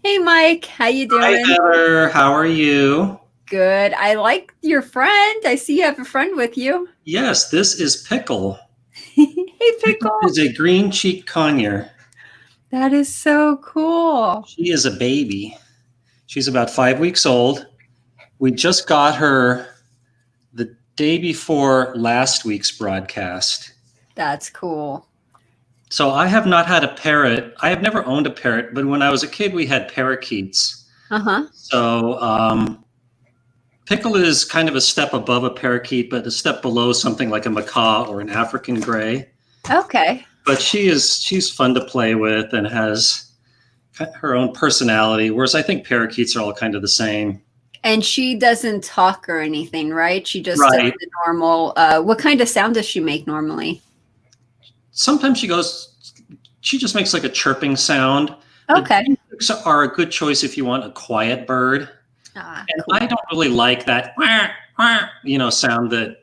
Hey Mike, how you Hi, doing? Heather. How are you? Good. I like your friend. I see you have a friend with you. Yes, this is Pickle. Hey Pickle Pickle. is a green cheek conure. That is so cool. She is a baby. She's about 5 weeks old. We just got her the day before last week's broadcast. That's cool. So I have not had a parrot. I have never owned a parrot, but when I was a kid, we had parakeets. Uh-huh. So Pickle is kind of a step above a parakeet, but a step below something like a macaw or an African gray. Okay. But she's fun to play with and has her own personality, whereas I think parakeets are all kind of the same. And she doesn't talk or anything, right? She just does Right. the normal. What kind of sound does she make normally? Sometimes she just makes like a chirping sound. The Okay. dreamsticks are a good choice if you want a quiet bird. Ah, And cool. I don't really like that, sound that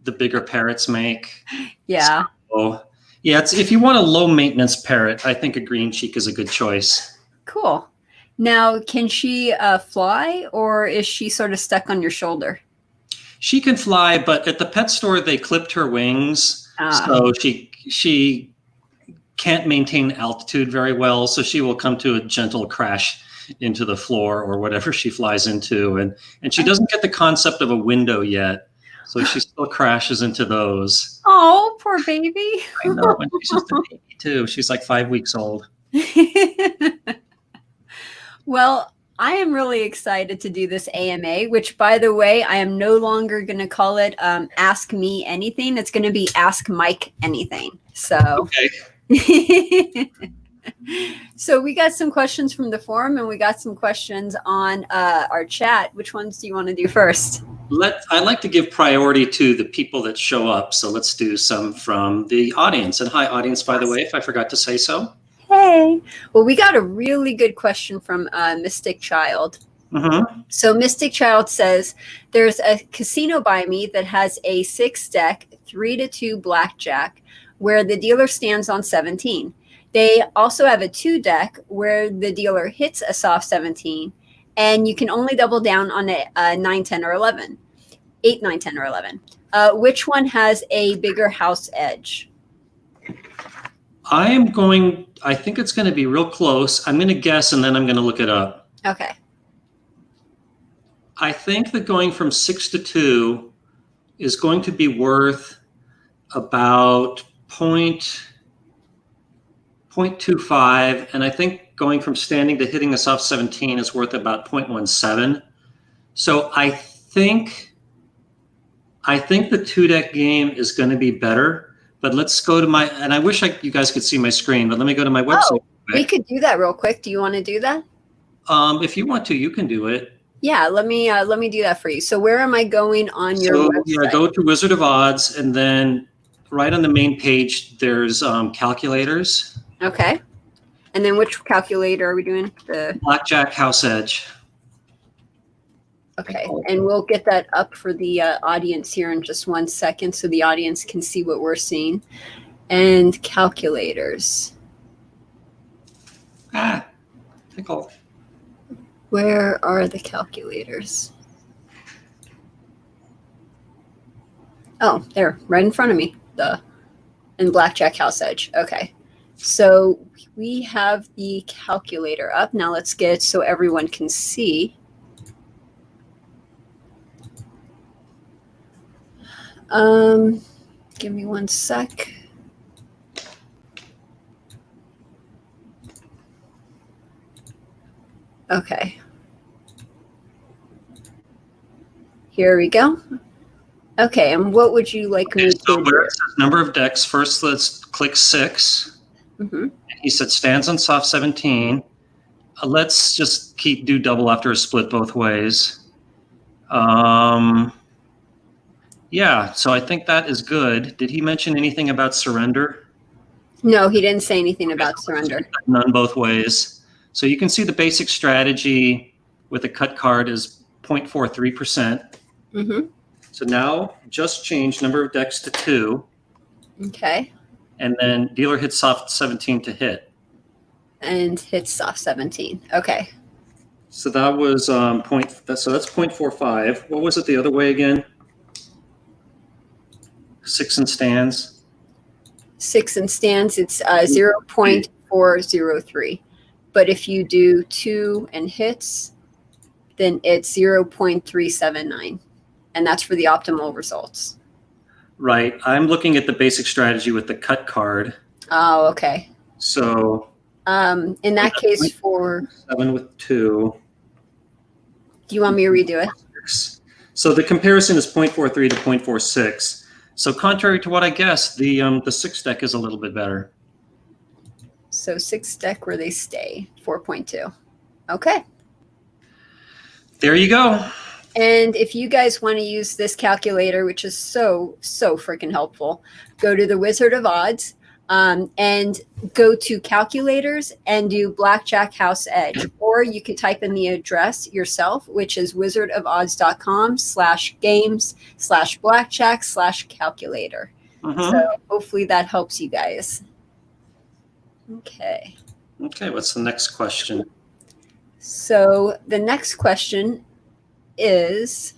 the bigger parrots make. Yeah. So, yeah, if you want a low maintenance parrot, I think a green cheek is a good choice. Cool. Now, can she fly or is she sort of stuck on your shoulder? She can fly, but at the pet store they clipped her wings, Ah, so she can't maintain altitude very well. So she will come to a gentle crash into the floor or whatever she flies into, and she doesn't get the concept of a window yet, so she still crashes into those. oh, poor baby. I know, and she's just a baby too. She's like 5 weeks old. Well, I am really excited to do this AMA, which, by the way, I am no longer going to call it Ask Me Anything. It's going to be Ask Mike Anything. So, Okay. so we got some questions from the forum and we got some questions on our chat. Which ones do you want to do first? I like to give priority to the people that show up. So let's do some from the audience. And hi, audience, by the way, if I forgot to say so. Hey. Well, we got a really good question from Mystic Child. Mm-hmm. So Mystic Child says, there's a casino by me that has a 6-deck, 3-2 blackjack, where the dealer stands on 17. They also have a 2-deck where the dealer hits a soft 17, and you can only double down on a 9, 10, or 11. 8, 9, 10, or 11. Which one has a bigger house edge? I think it's going to be real close. I'm going to guess and then I'm going to look it up. Okay. I think that going from 6 to 2 is going to be worth about 0.25. And I think going from standing to hitting a soft 17 is worth about 0.17. So I think the 2-deck game is going to be better. But let's go to and I wish you guys could see my screen, but let me go to my website. Oh, we could do that real quick. Do you want to do that? If you want to, you can do it. Yeah, let me do that for you. So where am I going on your website? Yeah, go to Wizard of Odds, and then right on the main page, there's calculators. Okay. And then which calculator are we doing? The Blackjack House Edge. Okay, and we'll get that up for the audience here in just 1 second so the audience can see what we're seeing. And calculators. Pickle. Where are the calculators? Oh, there, right in front of me. In Blackjack House Edge. Okay. So we have the calculator up. Now let's get it so everyone can see. Give me 1 sec. Okay. Here we go. Okay, and what would you like me to do? Where it says number of decks, first let's click 6. Mm-hmm. He said stands on soft 17. Let's just do double after a split both ways. Yeah, so I think that is good. Did he mention anything about surrender? No, he didn't say anything about surrender. None both ways. So you can see the basic strategy with a cut card is 0.43%. Mm-hmm. So now just change number of decks to 2. Okay. And then dealer hits soft 17 to hit. And hits soft 17. Okay. So that was so that's 0.45. What was it the other way again? 6 and stands. 6 and stands, it's 0.403. But if you do 2 and hits, then it's 0.379. And that's for the optimal results. Right. I'm looking at the basic strategy with the cut card. Oh, okay. So in that case, for 7 with 2. Do you want me to redo it? So the comparison is 0.43 to 0.46. So contrary to what I guessed, the 6 deck is a little bit better. So 6 deck where they stay, 4.2. Okay. There you go. And if you guys want to use this calculator, which is so freaking helpful, go to the Wizard of Odds and go to calculators and do Blackjack House Edge. Or you could type in the address yourself, which is wizardofodds.com/games/blackjack/calculator. So hopefully that helps you guys. Okay. Okay, what's the next question? So the next question is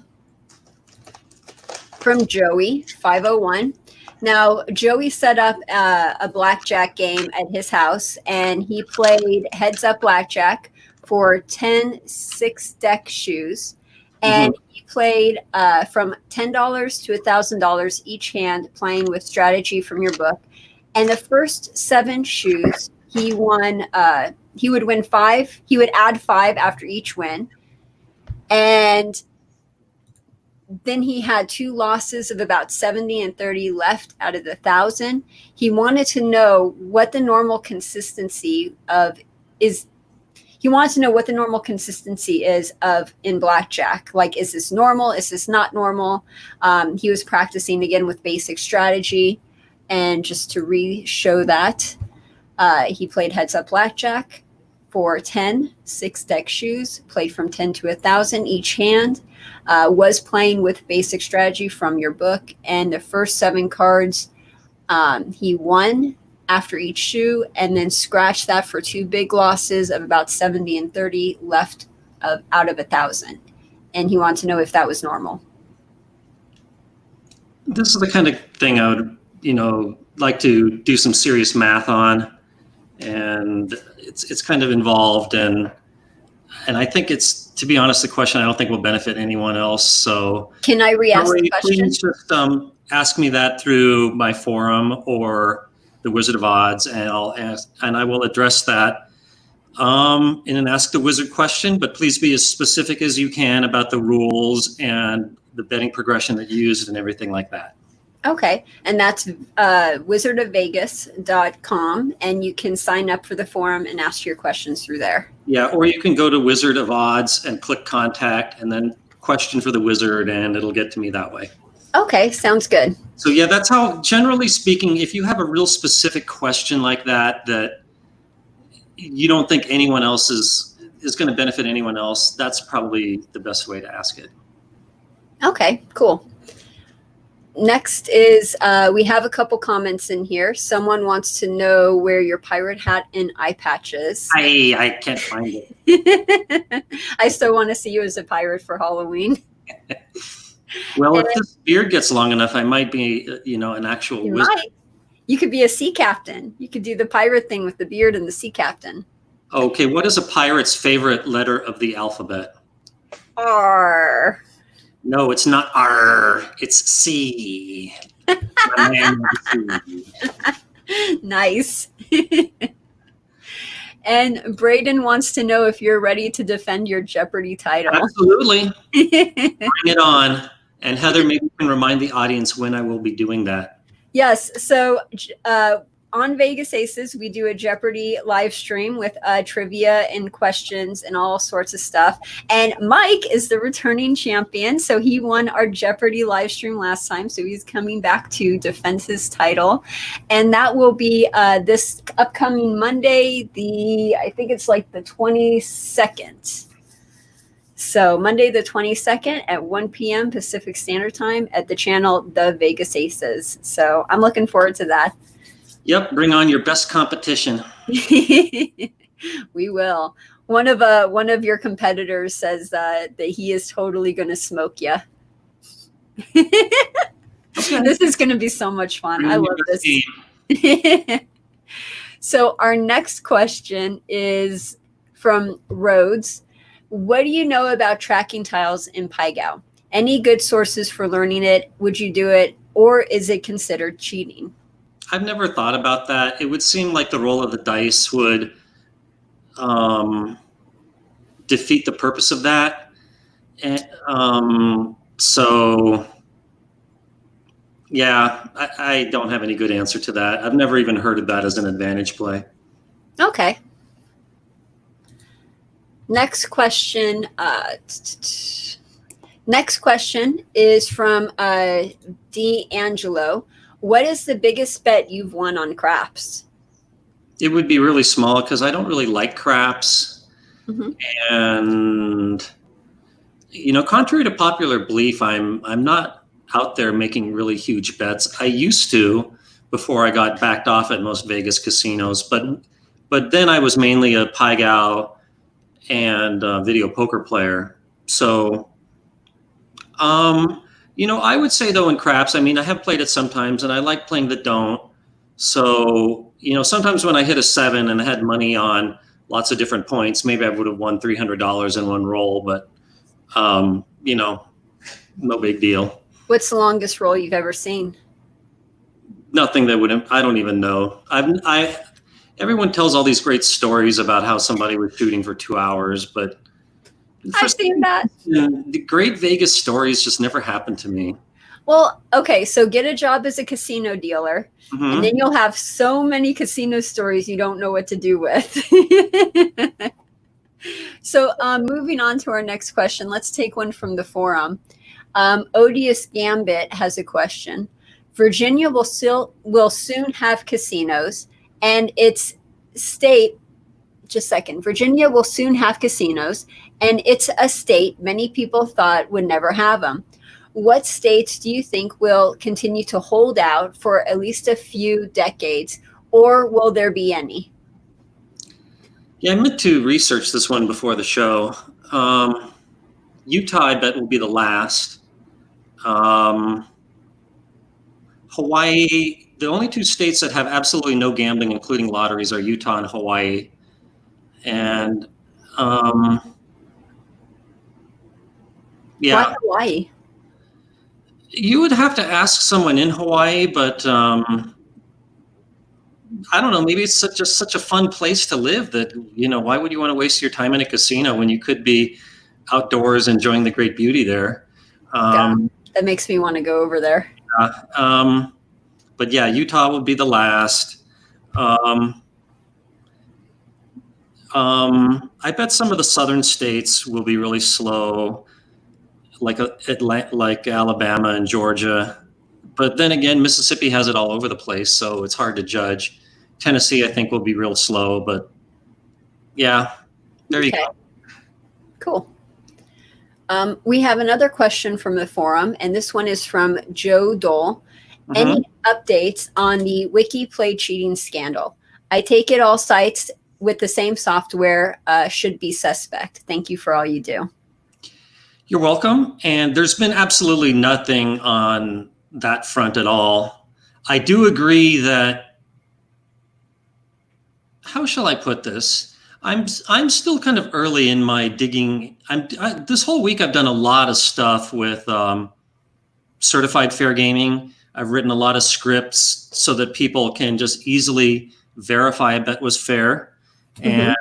from Joey 501. Now, Joey set up a blackjack game at his house, and he played heads up blackjack for 10 6-deck shoes. And he played from $10 to $1,000 each hand, playing with strategy from your book. And the first 7 shoes, he won. He would win 5. He would add 5 after each win. And then he had 2 losses of about 70 and 30 left out of the 1,000. He wanted to know what the normal consistency is. He wants to know what the normal consistency is in blackjack. Like, is this normal? Is this not normal? He was practicing again with basic strategy. And just to re-show that, he played heads up blackjack for 10 6-deck shoes, played from 10 to 1,000 each hand, was playing with basic strategy from your book. And the first 7 cards, he won after each shoe, and then scratched that for 2 big losses of about 70 and 30 left out of 1,000. And he wanted to know if that was normal. This is the kind of thing I would, like to do some serious math on, and it's kind of involved, and I think it's, to be honest, the question I don't think will benefit anyone else. So can I re-ask the question? Please just ask me that through my forum or the Wizard of Odds, and I will address that in an Ask the Wizard question. But please be as specific as you can about the rules and the betting progression that you used and everything like that. Okay. And that's wizardofvegas.com, and you can sign up for the forum and ask your questions through there. Yeah, or you can go to Wizard of Odds and click contact and then question for the wizard, and it'll get to me that way. Okay, sounds good. So yeah, that's how, generally speaking, if you have a real specific question like that you don't think anyone else is going to benefit anyone else, that's probably the best way to ask it. Okay, cool. Next is, we have a couple comments in here. Someone wants to know where your pirate hat and eye patch is. I can't find it. I still want to see you as a pirate for Halloween. Well, if this beard gets long enough, I might be, an actual wizard. Might. You could be a sea captain. You could do the pirate thing with the beard and the sea captain. Okay, what is a pirate's favorite letter of the alphabet? R. No, it's not R. It's C. Nice. And Braden wants to know if you're ready to defend your Jeopardy title. Absolutely. Bring it on. And Heather, maybe you can remind the audience when I will be doing that. Yes. So on Vegas Aces, we do a Jeopardy live stream with trivia and questions and all sorts of stuff. And Mike is the returning champion. So he won our Jeopardy live stream last time. So he's coming back to defend his title. And that will be this upcoming Monday, I think it's like the 22nd. So Monday the 22nd at 1 p.m. Pacific Standard Time at the channel The Vegas Aces. So I'm looking forward to that. Yep, bring on your best competition. We will. One of your competitors says that he is totally going to smoke you. Okay. This is going to be so much fun. I love this. So our next question is from Rhodes. What do you know about tracking tiles in Pai Gow? Any good sources for learning it? Would you do it, or is it considered cheating? I've never thought about that. It would seem like the roll of the dice would defeat the purpose of that. And, so, yeah, I don't have any good answer to that. I've never even heard of that as an advantage play. Okay. Next question. Next question is from D'Angelo. What is the biggest bet you've won on craps? It would be really small because I don't really like craps. Mm-hmm. And, you know, contrary to popular belief, I'm not out there making really huge bets. I used to before I got backed off at most Vegas casinos, but then I was mainly a Pai Gow and video poker player. So, you know, I would say though in craps, I mean, I have played it sometimes and I like playing the don't. So, you know, sometimes when I hit a 7 and I had money on lots of different points, maybe I would have won $300 in one roll, but, you know, no big deal. What's the longest roll you've ever seen? Nothing that would, I don't even know. Everyone tells all these great stories about how somebody was shooting for 2 hours, but I've seen that. The great Vegas stories just never happened to me. Well, okay, so get a job as a casino dealer, and then you'll have so many casino stories you don't know what to do with. So moving on to our next question, let's take one from the forum. Odious Gambit has a question. Virginia will soon have casinos, and its state, just a second, Virginia will soon have casinos, and it's a state many people thought would never have them. What states do you think will continue to hold out for at least a few decades, or will there be any? Yeah, I meant to research this one before the show. Utah, I bet, will be the last. Hawaii, the only two states that have absolutely no gambling, including lotteries, are Utah and Hawaii. And yeah. Why Hawaii? You would have to ask someone in Hawaii, but I don't know. Maybe it's just such a fun place to live that, you know, why would you want to waste your time in a casino when you could be outdoors enjoying the great beauty there? That makes me want to go over there. But yeah, Utah would be the last. I bet some of the southern states will be really slow, like Alabama and Georgia. But then again, Mississippi has it all over the place, so it's hard to judge. Tennessee, I think, will be real slow, but yeah, there you go. Cool. We have another question from the forum, and this one is from Joe Dole. Any updates on the Wiki Play cheating scandal? I take it all sites with the same software should be suspect. Thank you for all you do. You're welcome. And there's been absolutely nothing on that front at all. I do agree that, how shall I put this? I'm still kind of early in my digging. This whole week I've done a lot of stuff with certified fair gaming. I've written a lot of scripts so that people can just easily verify a bet was fair. And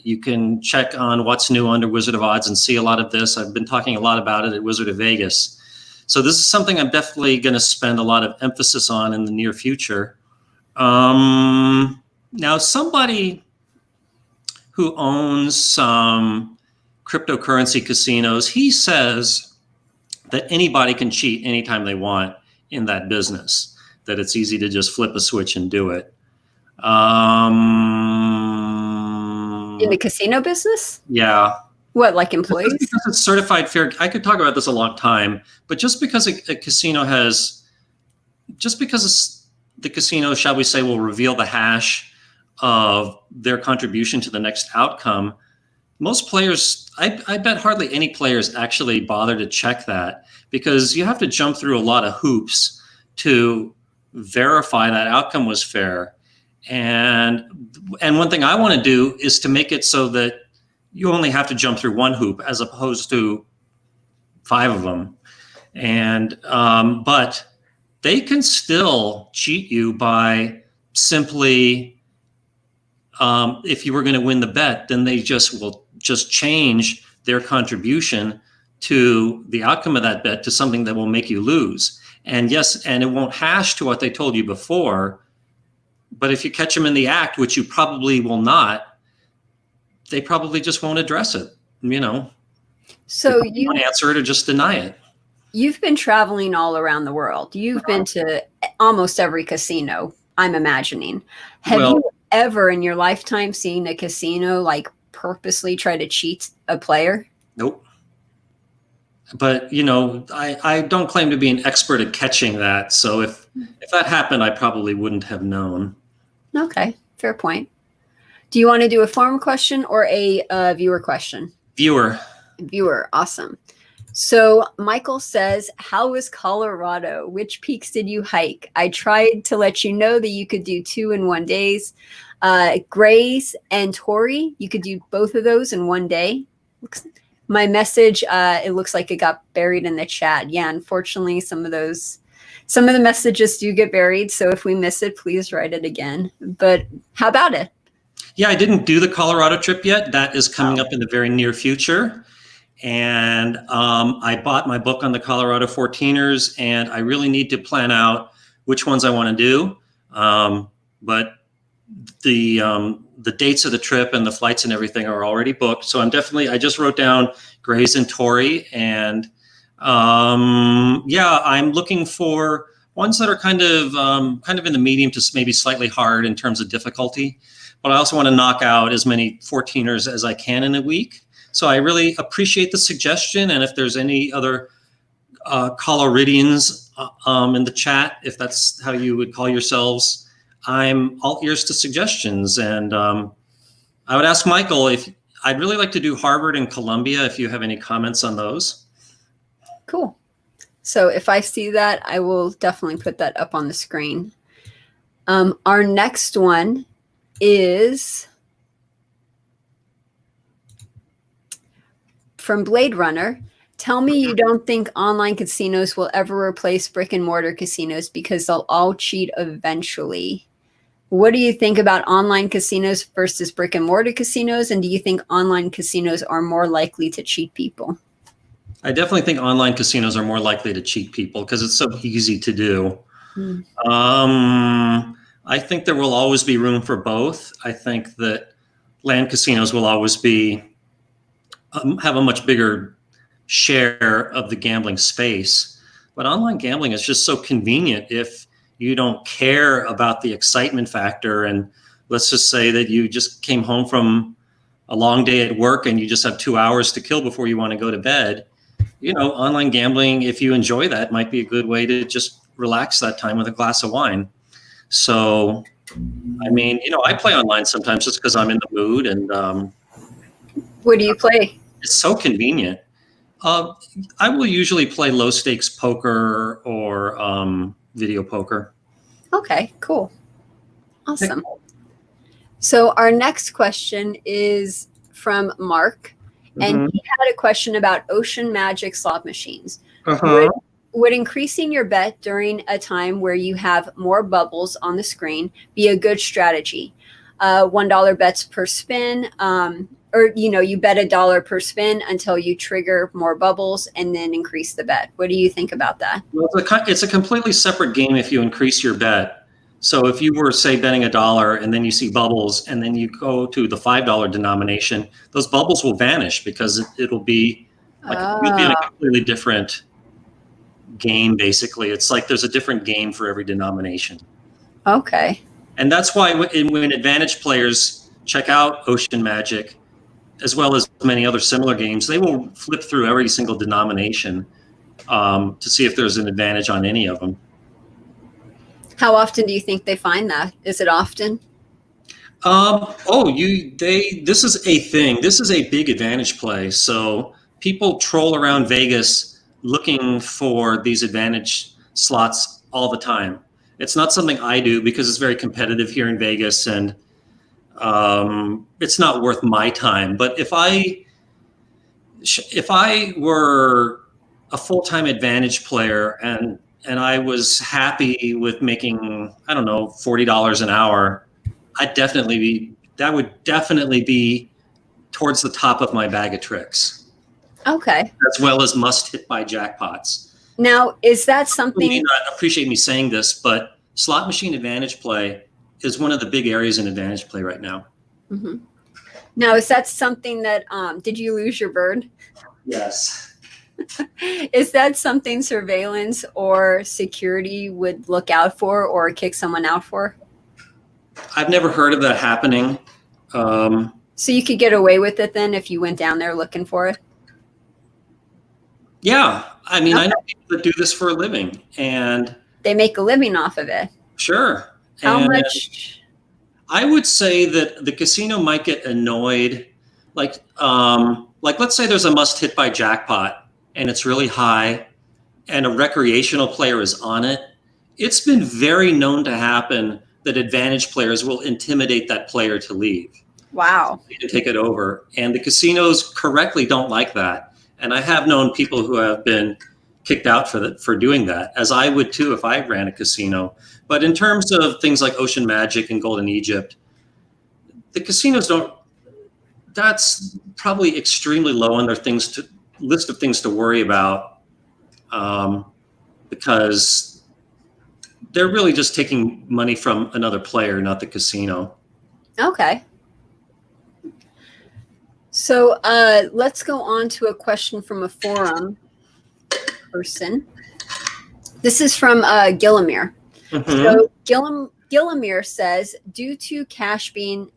you can check on what's new under Wizard of Odds and see a lot of this. I've been talking a lot about it at Wizard of Vegas. So this is something I'm definitely going to spend a lot of emphasis on in the near future. Now, somebody who owns some cryptocurrency casinos, he says that anybody can cheat anytime they want in that business, that it's easy to just flip a switch and do it. In the casino business? Yeah. What, like employees? Because it's certified fair. I could talk about this a long time, but just because a casino has, just because the casino, shall we say, will reveal the hash of their contribution to the next outcome, most players, I bet hardly any players actually bother to check that, because you have to jump through a lot of hoops to verify that outcome was fair. And one thing I want to do is to make it so that you only have to jump through one hoop as opposed to 5 of them. And but they can still cheat you by simply, if you were going to win the bet, then they will just change their contribution to the outcome of that bet to something that will make you lose. And yes, and it won't hash to what they told you before. But if you catch them in the act, which you probably will not, they probably just won't address it. So you won't answer it or just deny it. You've been traveling all around the world. You've been to almost every casino, I'm imagining. Have you ever in your lifetime seen a casino like purposely try to cheat a player? Nope. But, I don't claim to be an expert at catching that. So if that happened, I probably wouldn't have known. Okay, fair point. Do you want to do a forum question or a viewer question? Viewer. Viewer, awesome. So Michael says, how was Colorado? Which peaks did you hike? I tried to let you know that you could do 2 in 1 days. Grays and Torrey, you could do both of those in 1 day. My message, it looks like it got buried in the chat. Yeah, unfortunately, some of the messages do get buried. So if we miss it, please write it again. But how about it? Yeah, I didn't do the Colorado trip yet. That is coming up in the very near future. And I bought my book on the Colorado 14ers, and I really need to plan out which ones I want to do. But the dates of the trip and the flights and everything are already booked. So I just wrote down Grays and Torrey, and I'm looking for ones that are kind of in the medium to maybe slightly hard in terms of difficulty. But I also want to knock out as many 14ers as I can in a week. So I really appreciate the suggestion. And if there's any other Coloridians in the chat, if that's how you would call yourselves, I'm all ears to suggestions. And I would ask Michael if I'd really like to do Harvard and Columbia, if you have any comments on those. Cool. So if I see that, I will definitely put that up on the screen. Our next one is from Blade Runner. Tell me you don't think online casinos will ever replace brick and mortar casinos because they'll all cheat eventually. What do you think about online casinos versus brick and mortar casinos? And do you think online casinos are more likely to cheat people? I definitely think online casinos are more likely to cheat people because it's so easy to do. I think there will always be room for both. I think that land casinos will always have a much bigger share of the gambling space. But online gambling is just so convenient if you don't care about the excitement factor. And let's just say that you just came home from a long day at work and you just have 2 hours to kill before you want to go to bed. Online gambling, if you enjoy that, might be a good way to just relax that time with a glass of wine. So, I play online sometimes just because I'm in the mood. And where do you play? It's so convenient. I will usually play low stakes poker or video poker. Okay, cool. Awesome. So our next question is from Mark, and he had a question about Ocean Magic slot machines. Would increasing your bet during a time where you have more bubbles on the screen be a good strategy? $1 bets per spin, or you bet $1 per spin until you trigger more bubbles and then increase the bet. What do you think about that? Well, it's a completely separate game if you increase your bet. So if you were, say, betting $1 and then you see bubbles and then you go to the $5 denomination, those bubbles will vanish because it'll be you'll be in a completely different game. Basically, it's like there's a different game for every denomination. Okay. And that's why when advantage players check out Ocean Magic, as well as many other similar games, they will flip through every single denomination to see if there's an advantage on any of them. How often do you think they find that? Is it often? This is a thing. This is a big advantage play. So people troll around Vegas looking for these advantage slots all the time. It's not something I do because it's very competitive here in Vegas, and it's not worth my time. But if I were a full-time advantage player and I was happy with making, I don't know, $40 an hour, that would definitely be towards the top of my bag of tricks. Okay. As well as must hit by jackpots. Now, is that You something? may not appreciate me saying this, but slot machine advantage play is one of the big areas in advantage play right now. Mm-hmm. Now, is that something that, did you lose your bird? Yes. Is that something surveillance or security would look out for or kick someone out for? I've never heard of that happening. So you could get away with it then if you went down there looking for it? Yeah. I mean, I know people that do this for a living, and they make a living off of it. Sure. How much? I would say that the casino might get annoyed. Like let's say there's a must hit by jackpot and it's really high and a recreational player is on it. It's been very known to happen that advantage players will intimidate that player to leave. Wow. To take it over. And the casinos correctly don't like that. And I have known people who have been kicked out for doing that, as I would too if I ran a casino. But in terms of things like Ocean Magic and Golden Egypt, the casinos don't. That's probably extremely low on their list of things to worry about, because they're really just taking money from another player, not the casino. Okay. So let's go on to a question from a forum person. This is from Gillamere. Mm-hmm. So Gillamere says, due to cash being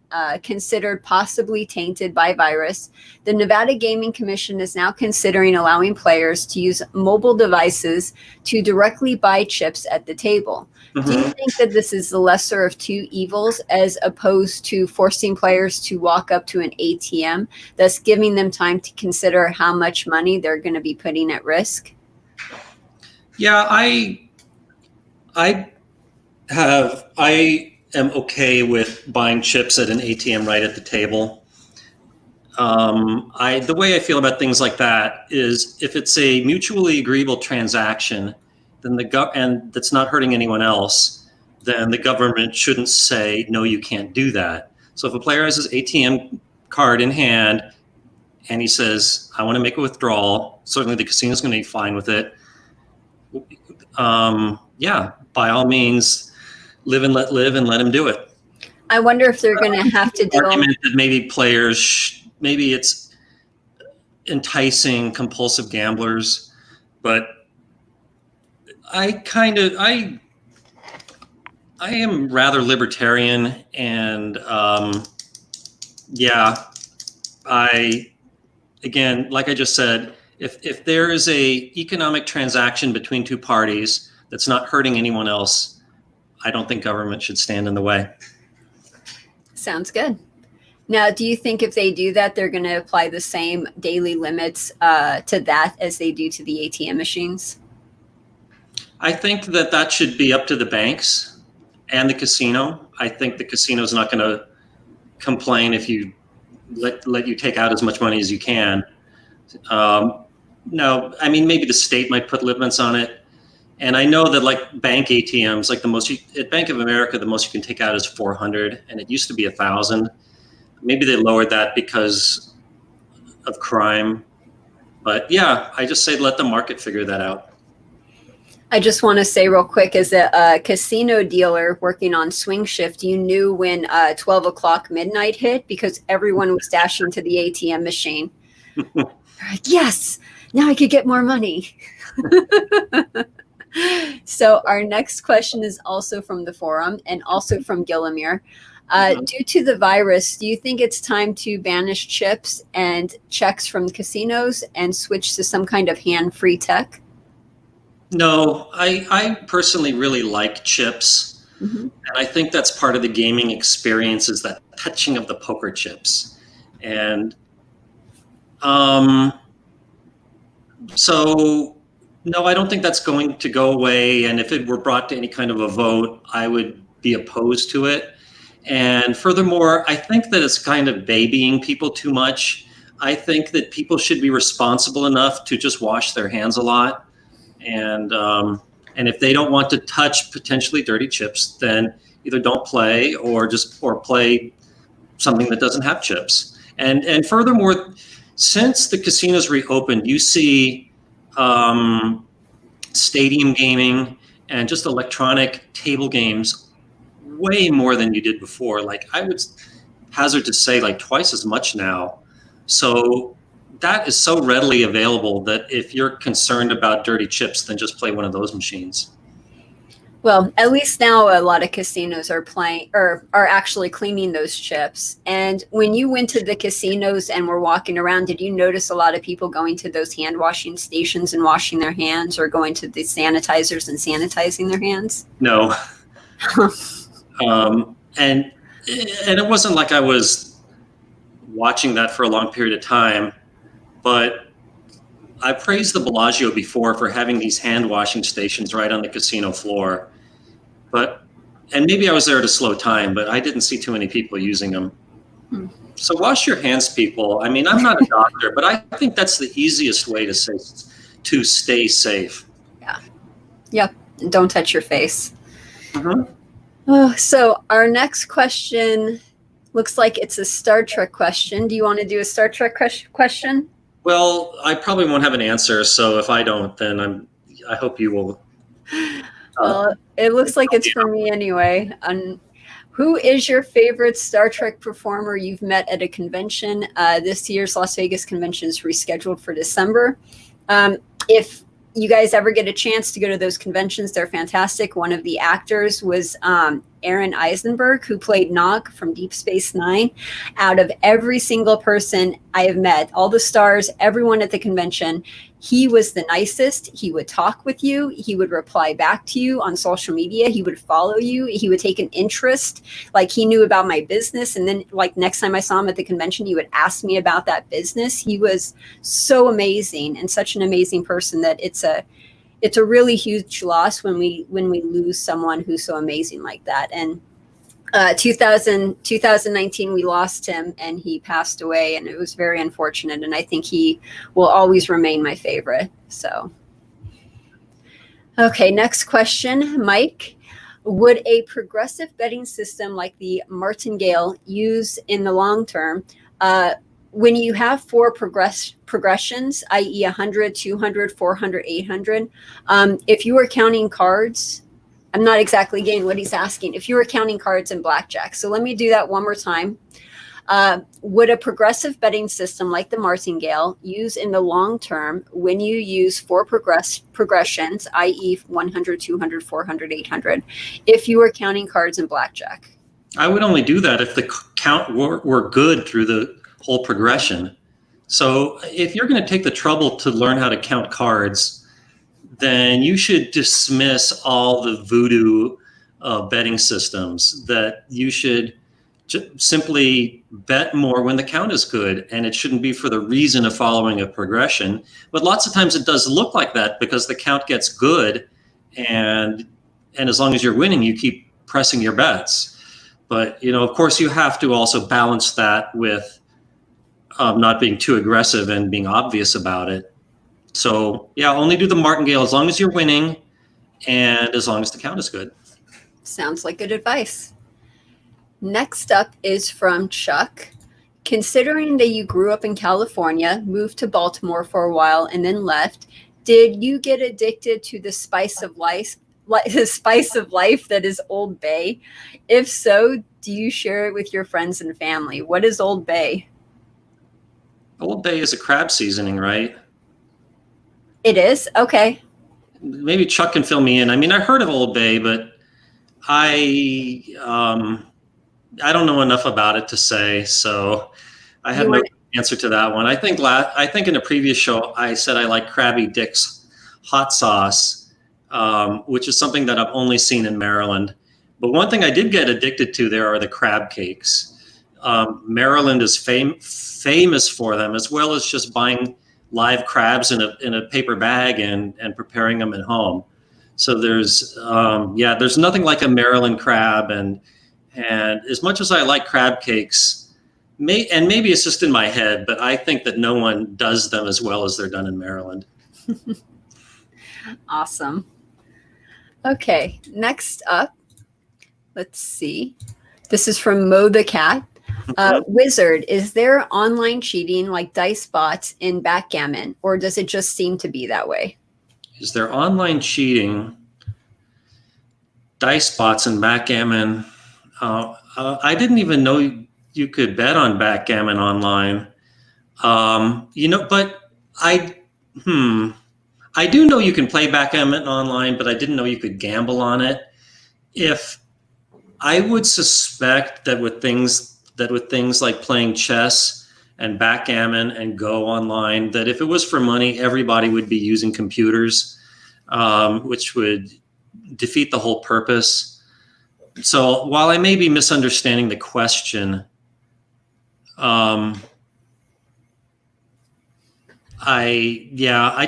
considered possibly tainted by virus, the Nevada Gaming Commission is now considering allowing players to use mobile devices to directly buy chips at the table. Mm-hmm. Do you think that this is the lesser of two evils as opposed to forcing players to walk up to an ATM, thus giving them time to consider how much money they're going to be putting at risk? Yeah, I am okay with buying chips at an ATM right at the table. The way I feel about things like that is if it's a mutually agreeable transaction, then and that's not hurting anyone else, then the government shouldn't say, no, you can't do that. So if a player has his ATM card in hand and he says, I want to make a withdrawal, certainly the casino's going to be fine with it. Yeah, by all means, live and let live and let him do it. I wonder if they're going to have to argument that maybe players, maybe it's enticing compulsive gamblers, but I am rather libertarian, and again, like I just said, if there is a economic transaction between two parties that's not hurting anyone else, I don't think government should stand in the way. Sounds good. Now, do you think if they do that, they're going to apply the same daily limits to that as they do to the ATM machines? I think that should be up to the banks and the casino. I think the casino is not going to complain if you let you take out as much money as you can. No, I mean, maybe the state might put limits on it. And I know that like bank ATMs, like at Bank of America, the most you can take out is 400, and it used to be 1,000. Maybe they lowered that because of crime. But yeah, I just say let the market figure that out. I just want to say real quick, as a casino dealer working on swing shift, you knew when 12 o'clock midnight hit because everyone was dashing to the ATM machine. Like, yes, now I could get more money. So our next question is also from the forum and also from Gillamere. Due to the virus, do you think it's time to banish chips and checks from casinos and switch to some kind of hand-free tech? No, I personally really like chips. Mm-hmm. And I think that's part of the gaming experience, is that touching of the poker chips. And so, no, I don't think that's going to go away. And if it were brought to any kind of a vote, I would be opposed to it. And furthermore, I think that it's kind of babying people too much. I think that people should be responsible enough to just wash their hands a lot. And if they don't want to touch potentially dirty chips, then either don't play or play something that doesn't have chips. And furthermore, since the casinos reopened, you see stadium gaming and just electronic table games way more than you did before. Like, I would hazard to say like twice as much now. So that is so readily available that if you're concerned about dirty chips, then just play one of those machines. Well, at least now a lot of casinos are actually cleaning those chips. And when you went to the casinos and were walking around, did you notice a lot of people going to those hand washing stations and washing their hands, or going to the sanitizers and sanitizing their hands? No. And it wasn't like I was watching that for a long period of time, but I praised the Bellagio before for having these hand washing stations right on the casino floor. And maybe I was there to slow time, but I didn't see too many people using them. So wash your hands, people. I mean, I'm not a doctor, but I think that's the easiest way to stay safe. Yeah. Yep. Don't touch your face. Mm-hmm. Oh, so our next question looks like it's a Star Trek question. Do you want to do a Star Trek question? Well, I probably won't have an answer, so if I don't, then I hope you will. Well, it looks like it's for me anyway. Who is your favorite Star Trek performer you've met at a convention? This year's Las Vegas convention is rescheduled for December. If you guys ever get a chance to go to those conventions, they're fantastic. One of the actors was Aaron Eisenberg, who played Nog from Deep Space Nine. Out of every single person I have met, all the stars, everyone at the convention, he was the nicest. He would talk with you. He would reply back to you on social media. He would follow you. He would take an interest. Like, he knew about my business. And then, like, next time I saw him at the convention, he would ask me about that business. He was so amazing and such an amazing person that it's a really huge loss when we lose someone who's so amazing like that. And 2019, we lost him and he passed away, and it was very unfortunate. And I think he will always remain my favorite. So, okay, next question, Mike. Would a progressive betting system like the Martingale use in the long term, when you have four progressions, i.e. 100, 200, 400, 800, if you were counting cards, I'm not exactly getting what he's asking. If you were counting cards in Blackjack. So let me do that one more time. Would a progressive betting system like the Martingale use in the long term when you use four progressions, i.e. 100, 200, 400, 800, if you were counting cards in Blackjack? I would only do that if the count were good through the whole progression. So if you're going to take the trouble to learn how to count cards, then you should dismiss all the voodoo betting systems. That you should simply bet more when the count is good, and it shouldn't be for the reason of following a progression. But lots of times it does look like that because the count gets good, and as long as you're winning, you keep pressing your bets. But of course, you have to also balance that with not being too aggressive and being obvious about it. So yeah, only do the Martingale as long as you're winning and as long as the count is good. Sounds like good advice. Next up is from Chuck. Considering that you grew up in California, moved to Baltimore for a while, and then left, did you get addicted to the spice of life that is Old Bay? If so, do you share it with your friends and family? What is Old Bay? Old Bay is a crab seasoning, right? It is? Okay. Maybe Chuck can fill me in. I mean, I heard of Old Bay, but I don't know enough about it to say, so I have no answer to that one. I think in a previous show I said I like Krabby Dick's hot sauce, which is something that I've only seen in Maryland. But one thing I did get addicted to there are the crab cakes. Maryland is famous for them, as well as just buying live crabs in a paper bag and preparing them at home. So there's nothing like a Maryland crab, and as much as I like crab cakes, maybe it's just in my head, but I think that no one does them as well as they're done in Maryland. Awesome. Okay, next up, let's see. This is from Mo the Cat. Wizard, is there online cheating like dice bots in backgammon, or does it just seem to be that way? Is there online cheating? Dice bots and backgammon. I didn't even know you could bet on backgammon online. But I do know you can play backgammon online, but I didn't know you could gamble on it. I would suspect that with things like playing chess and backgammon and Go online, that if it was for money, everybody would be using computers, which would defeat the whole purpose. So while I may be misunderstanding the question, I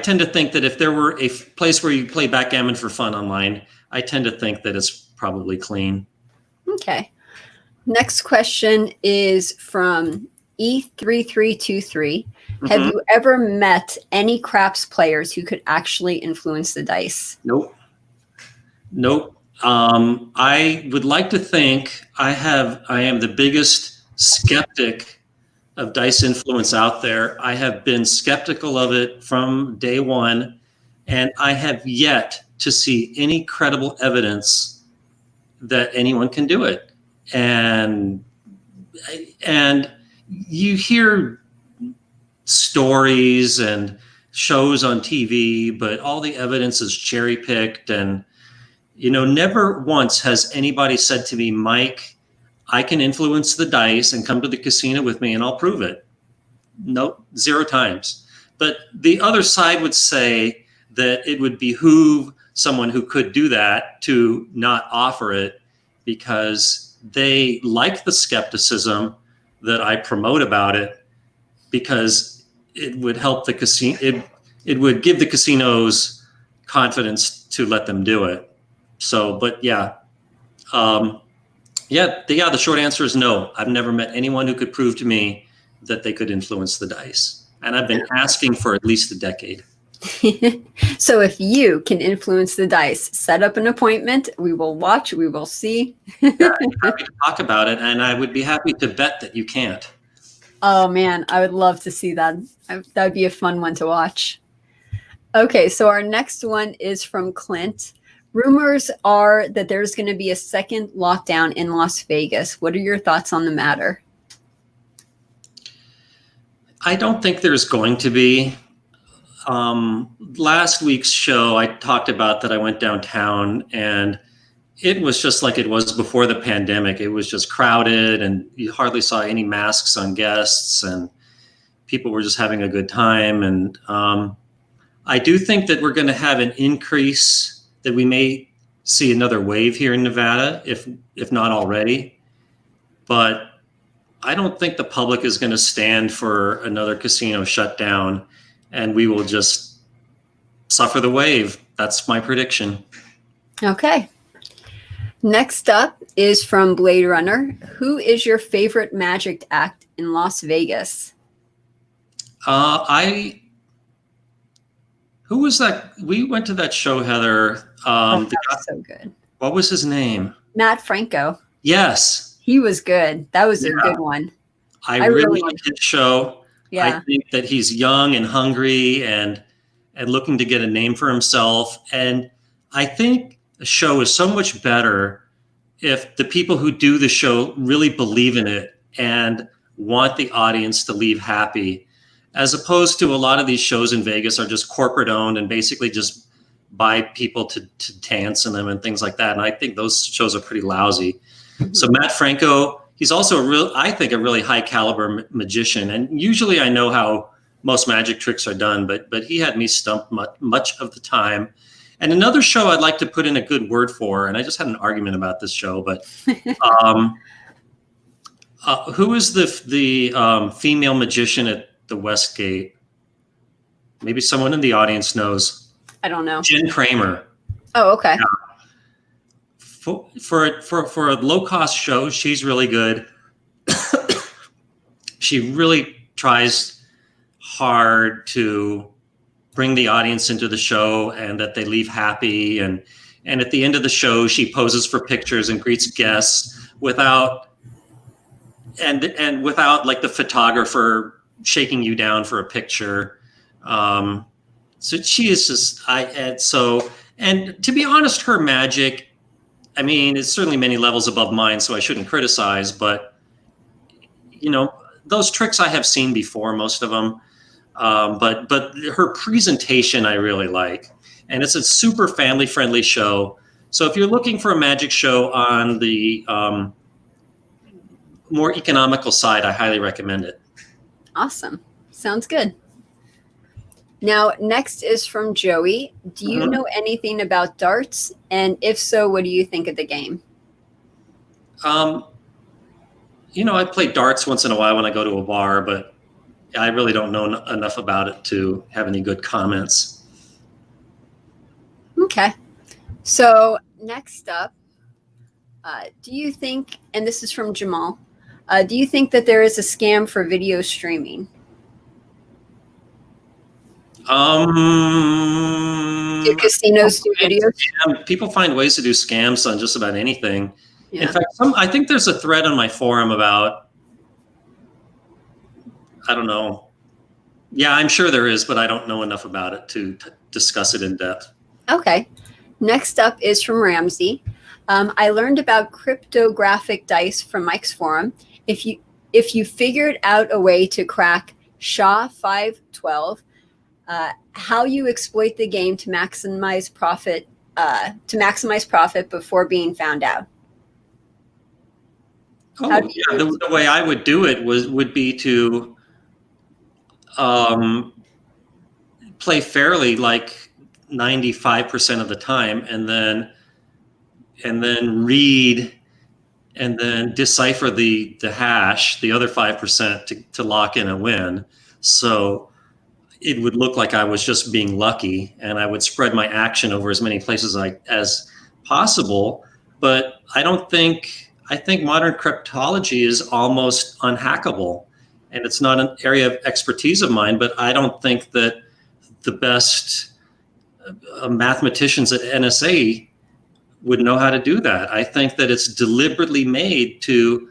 tend to think that if there were a place where you play backgammon for fun online, I tend to think that it's probably clean. Okay. Next question is from E3323. Have you ever met any craps players who could actually influence the dice? Nope. I would like to think I am the biggest skeptic of dice influence out there. I have been skeptical of it from day one, and I have yet to see any credible evidence that anyone can do it. And you hear stories and shows on TV, but all the evidence is cherry picked. And, never once has anybody said to me, Mike, I can influence the dice and come to the casino with me and I'll prove it. Nope, 0 times. But the other side would say that it would behoove someone who could do that to not offer it, because they like the skepticism that I promote about it, because it would help the casino. It would give the casinos confidence to let them do it. So, but the short answer is no. I've never met anyone who could prove to me that they could influence the dice. And I've been asking for at least a decade. So if you can influence the dice, set up an appointment. We will watch. We will see. I'd be happy to talk about it, and I would be happy to bet that you can't. Oh, man, I would love to see that. That would be a fun one to watch. Okay, so our next one is from Clint. Rumors are that there's going to be a second lockdown in Las Vegas. What are your thoughts on the matter? I don't think there's going to be. Last week's show, I talked about that I went downtown, and it was just like it was before the pandemic. It was just crowded, and you hardly saw any masks on guests, and people were just having a good time. And I do think that we're going to have an increase, that we may see another wave here in Nevada, if not already. But I don't think the public is going to stand for another casino shutdown, and we will just suffer the wave. That's my prediction. Okay. Next up is from Blade Runner. Who is your favorite magic act in Las Vegas? Who was that? We went to that show, Heather. That was so good. What was his name? Matt Franco. Yes. He was good. That was a good one. I really like his show. Yeah. I think that he's young and hungry and looking to get a name for himself. And I think the show is so much better if the people who do the show really believe in it and want the audience to leave happy, as opposed to a lot of these shows in Vegas are just corporate owned and basically just buy people to dance in them and things like that. And I think those shows are pretty lousy. So Matt Franco, he's also a really high caliber magician. And usually I know how most magic tricks are done, but he had me stumped much of the time. And another show I'd like to put in a good word for, and I just had an argument about this show, but Who is the female magician at the Westgate? Maybe someone in the audience knows. I don't know. Jen Kramer. Oh, okay. For a low cost show, she's really good. She really tries hard to bring the audience into the show and that they leave happy. And at the end of the show, she poses for pictures and greets guests without like the photographer shaking you down for a picture. So she is just, and to be honest, her magic, I mean, it's certainly many levels above mine, so I shouldn't criticize, but those tricks I have seen before, most of them. But her presentation I really like, and it's a super family friendly show. So if you're looking for a magic show on the more economical side, I highly recommend it. Awesome. Sounds good. Now, next is from Joey. Do you know anything about darts? And if so, what do you think of the game? I play darts once in a while when I go to a bar, but I really don't know enough about it to have any good comments. Okay. So next up, do you think, and this is from Jamal, do you think that there is a scam for video streaming? Do casinos do videos? People find ways to do scams on just about anything. Yeah. In fact, I think there's a thread on my forum about, I don't know. Yeah, I'm sure there is, but I don't know enough about it to discuss it in depth. Okay. Next up is from Ramsey. I learned about cryptographic dice from Mike's forum. If you figured out a way to crack SHA 512, how you exploit the game to maximize profit before being found out. Oh, yeah. The way I would do it would be to play fairly, like 95% of the time, and then read and then decipher the hash, the other 5% to lock in a win. So it would look like I was just being lucky, and I would spread my action over as many places as possible. But I think modern cryptology is almost unhackable, and it's not an area of expertise of mine, but I don't think that the best mathematicians at NSA would know how to do that. I think that it's deliberately made to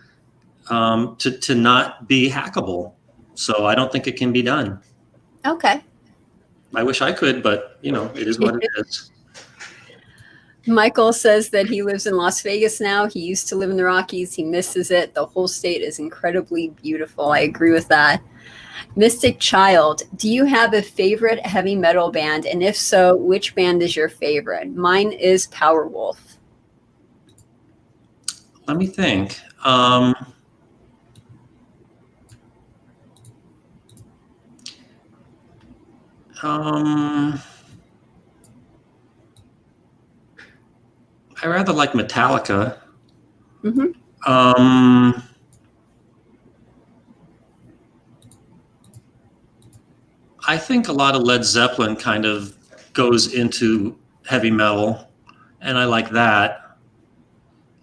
not be hackable. So I don't think it can be done. Okay. I wish I could, but it is what it is. Michael says that he lives in Las Vegas now. He used to live in the Rockies. He misses it. The whole state is incredibly beautiful. I agree with that. Mystic Child, do you have a favorite heavy metal band? And if so, which band is your favorite? Mine is Powerwolf. Let me think. I rather like Metallica. Mm-hmm. I think a lot of Led Zeppelin kind of goes into heavy metal, and I like that.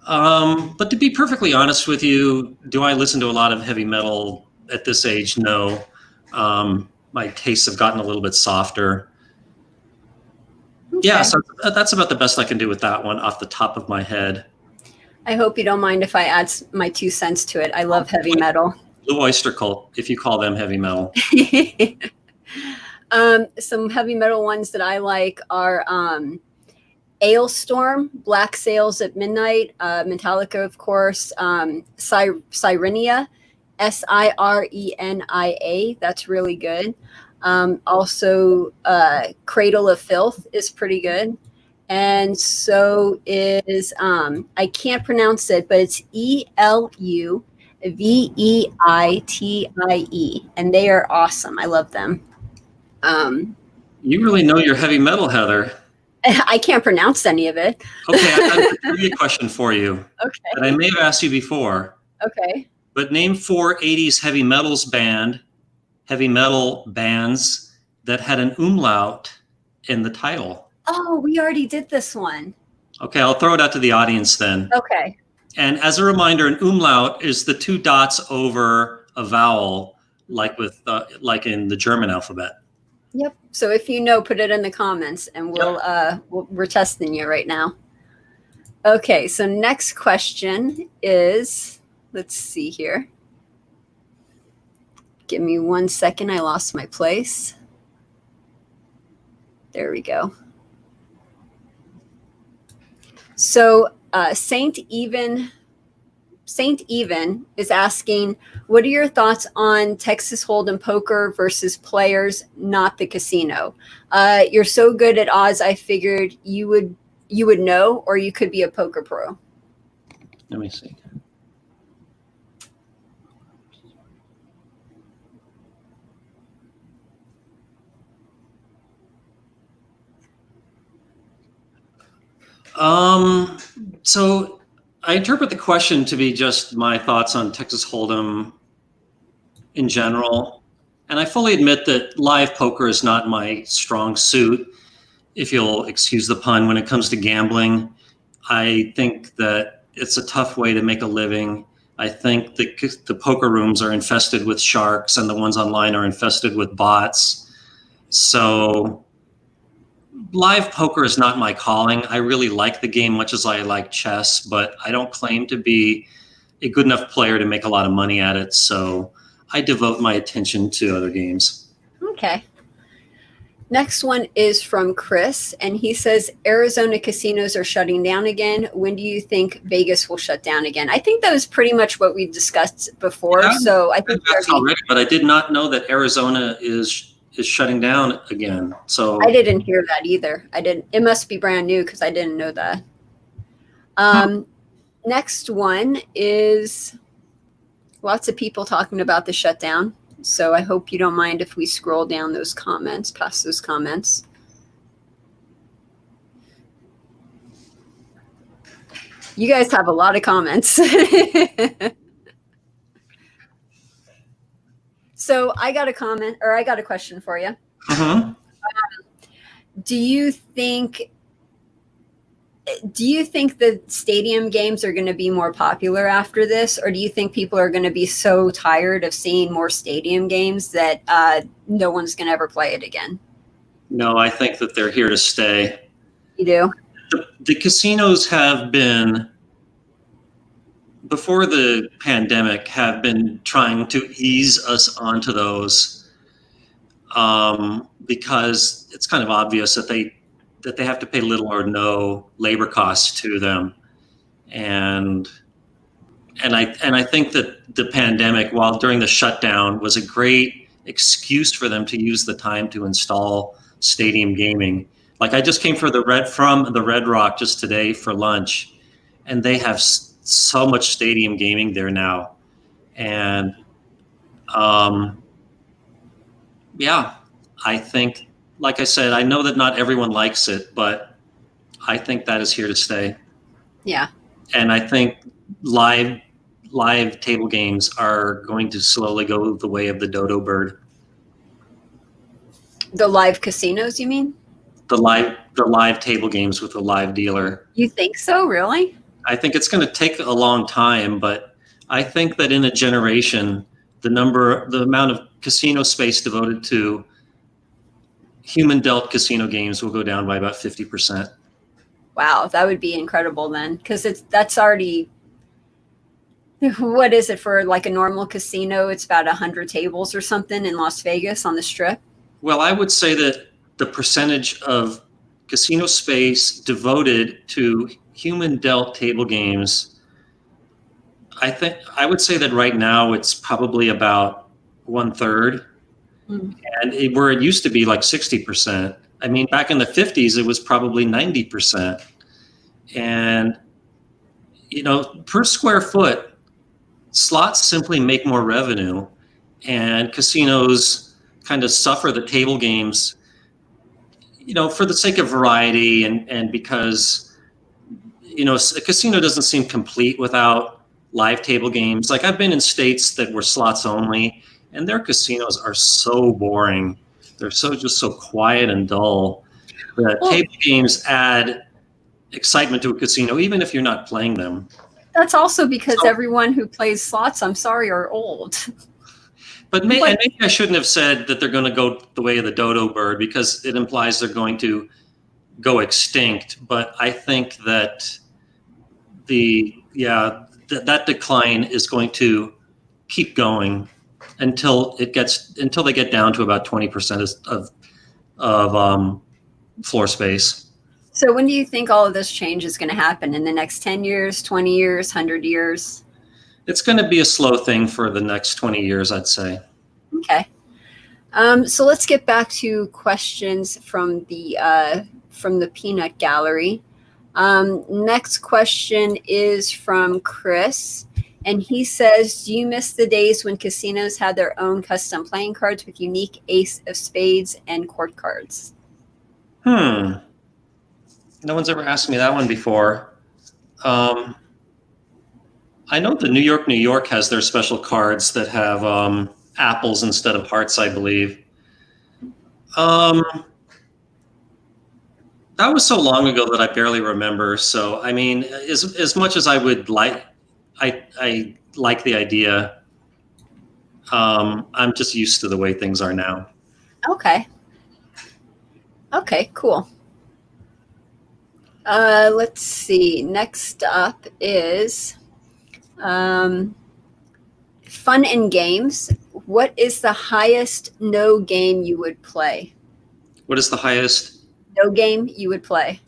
But to be perfectly honest with you, do I listen to a lot of heavy metal at this age? No. My tastes have gotten a little bit softer. Okay. Yeah, so that's about the best I can do with that one off the top of my head. I hope you don't mind if I add my 2 cents to it. I love heavy metal. Blue Oyster Cult, if you call them heavy metal. Some heavy metal ones that I like are Ailstorm, Black Sails at Midnight, Metallica, of course, Sirenia, Sirenia. That's really good. Also, Cradle of Filth is pretty good. And so is, I can't pronounce it, but it's Eluveitie. And they are awesome. I love them. You really know your heavy metal, Heather. I can't pronounce any of it. Okay, I have a trivia question for you. Okay. That I may have asked you before. Okay. but name 4 80s heavy metal bands that had an umlaut in the title. Oh, we already did this one. Okay, I'll throw it out to the audience then. Okay. And as a reminder, an umlaut is the 2 dots over a vowel, like in the German alphabet. Yep. So if you know, put it in the comments, and we're testing you right now. Okay. So next question is, let's see here. Give me 1 second. I lost my place. There we go. So Saint Even is asking, what are your thoughts on Texas Hold'em poker versus players, not the casino? You're so good at odds, I figured you would know, or you could be a poker pro. Let me see. So I interpret the question to be just my thoughts on Texas Hold'em in general. And I fully admit that live poker is not my strong suit, if you'll excuse the pun, when it comes to gambling. I think that it's a tough way to make a living. I think the poker rooms are infested with sharks, and the ones online are infested with bots. So live poker is not my calling. I really like the game much as I like chess, but I don't claim to be a good enough player to make a lot of money at it. So I devote my attention to other games. Okay. Next one is from Chris, and he says, Arizona casinos are shutting down again. When do you think Vegas will shut down again? I think that was pretty much what we discussed before. Yeah, so I think that's already, but I did not know that Arizona is shutting down again. So I didn't hear that either. It must be brand new because I didn't know that. Next one is lots of people talking about the shutdown. So I hope you don't mind if we scroll down those comments, past those comments. You guys have a lot of comments. So I got a question for you. Uh-huh. Do you think the stadium games are going to be more popular after this, or do you think people are going to be so tired of seeing more stadium games that no one's going to ever play it again? No, I think that they're here to stay. You do? The casinos have been, before the pandemic, have been trying to ease us onto those because it's kind of obvious that they have to pay little or no labor costs to them, and I think that the pandemic, while during the shutdown, was a great excuse for them to use the time to install stadium gaming. Like, I just came from the Red Rock just today for lunch, and they have so much stadium gaming there now, and yeah, I think, like I said, I know that not everyone likes it, but I think that is here to stay. Yeah. And I think live table games are going to slowly go the way of the dodo bird. The live casinos, you mean? The live table games with a live dealer. You think so, really? I think it's going to take a long time, but I think that in a generation, the amount of casino space devoted to human dealt casino games will go down by about 50%. Wow, that would be incredible then, because that's already, what is it for like a normal casino? It's about 100 tables or something in Las Vegas on the Strip. Well, I would say that the percentage of casino space devoted to human dealt table games, I would say that right now it's probably about 1/3. And where it used to be like 60%. I mean, back in the 50s, it was probably 90%. And, per square foot, slots simply make more revenue, and casinos kind of suffer the table games, for the sake of variety and because, a casino doesn't seem complete without live table games. Like I've been in states that were slots only, and their casinos are so boring. They're just so quiet and dull. The table games add excitement to a casino, even if you're not playing them. That's also because everyone who plays slots, I'm sorry, are old. But maybe I shouldn't have said that they're going to go the way of the dodo bird, because it implies they're going to go extinct. But I think that that decline is going to keep going until they get down to about 20% of floor space. So when do you think all of this change is going to happen? In the next 10 years, 20 years, 100 years? It's going to be a slow thing for the next 20 years, I'd say. Okay. So let's get back to questions from the peanut gallery. Next question is from Chris. And he says, do you miss the days when casinos had their own custom playing cards with unique ace of spades and court cards? No one's ever asked me that one before. I know the New York has their special cards that have apples instead of hearts, I believe. That was so long ago that I barely remember. So, I mean, as much as I would like, I like the idea. I'm just used to the way things are now. Okay. Okay, cool. Let's see. Next up is fun and games. What is the highest no game you would play? What is the highest no game you would play?